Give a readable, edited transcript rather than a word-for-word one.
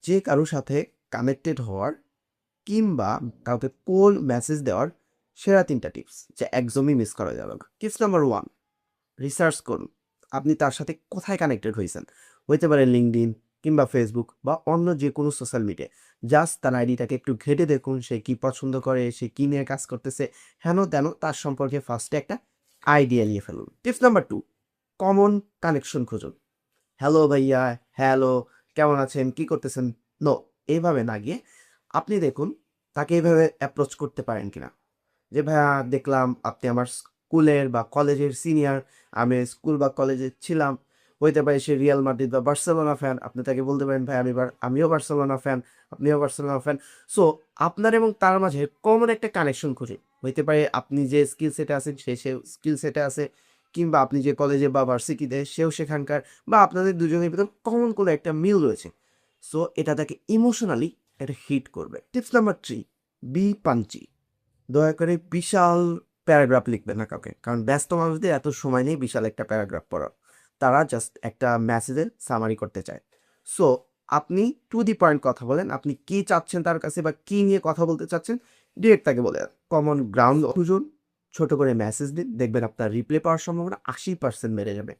যে কারো সাথে কানেক্টেড হওয়ার কিংবা কাউকে কোল্ড মেসেজ দেওয়ার সেরা ৩টা টিপস যা একদমই মিস করা যাবে না। টিপস নাম্বার 1, রিসার্চ করুন। আপনি তার সাথে কোথায় কানেক্টেড হইছেন? হইতে পারে LinkedIn কিংবা Facebook বা অন্য যেকোনো সোশ্যাল মিডিয়া। জাস্ট তার আইডিটাকে একটু ঘেঁটে দেখুন, সে কি পছন্দ করে, সে কি নিয়ে কাজ করতেছে, হেন-তেন তার সম্পর্কে ফার্স্টে একটা আইডিয়া নিয়ে ফেলুন। টিপস নাম্বার 2, কমন কানেকশন খুঁজুন। হ্যালো ভাইয়া, হ্যালো, কেমন আছেন? কি করতেছেন? নো, এভাবে না গিয়ে আপনি দেখুন তাকে এভাবে অ্যাপ্রোচ করতে পারেন কিনা। যে ভাইয়া দেখলাম আপনি আমার স্কুলের বা কলেজের সিনিয়র, আমি স্কুল বা কলেজে ছিলাম। হইতে পারে সে রিয়াল মাদ্রিদ বা বার্সেলোনা ফ্যান। আপনি তাকে বলতে পারেন ভাই আমিও বার্সেলোনা ফ্যান, আপনিও বার্সেলোনা ফ্যান। সো আপনার এবং তার মাঝে কমন একটা কানেকশন খুঁজে। হইতে পারে আপনি যে স্কিল সেটে আছেন সেও স্কিল সেটে আছে, কিংবা আপনি যে কলেজে বা ভার্সিটিতে সেও সেখানকার, বা আপনাদের দুজনের ভিতর কমন কোনো একটা মিল রয়েছে। সো এটা তাকে ইমোশনালি একটা হিট করবে। Tips number 3, B Panji. দয়া করে বিশাল প্যারাগ্রাফ লিখবেন না কাউকে। কারণ ব্যস্ত মানুষদের এত সময় নেই বিশাল একটা প্যারাগ্রাফ পড়ার। তারা জাস্ট একটা মেসেজের সামারি করতে চায়। সো আপনি টু দি পয়েন্ট কথা বলেন। আপনি কি চাচ্ছেন তার কাছে বা কি নিয়ে কথা বলতে চাচ্ছেন, ডিরেক্ট তাকে বলে দেন। কমন গ্রাউন্ড খুঁজুন, ছোট করে মেসেজ দিন। দেখবেন আপনার রিপ্লাই পাওয়ার সম্ভাবনা ৮০% বেড়ে যাবে।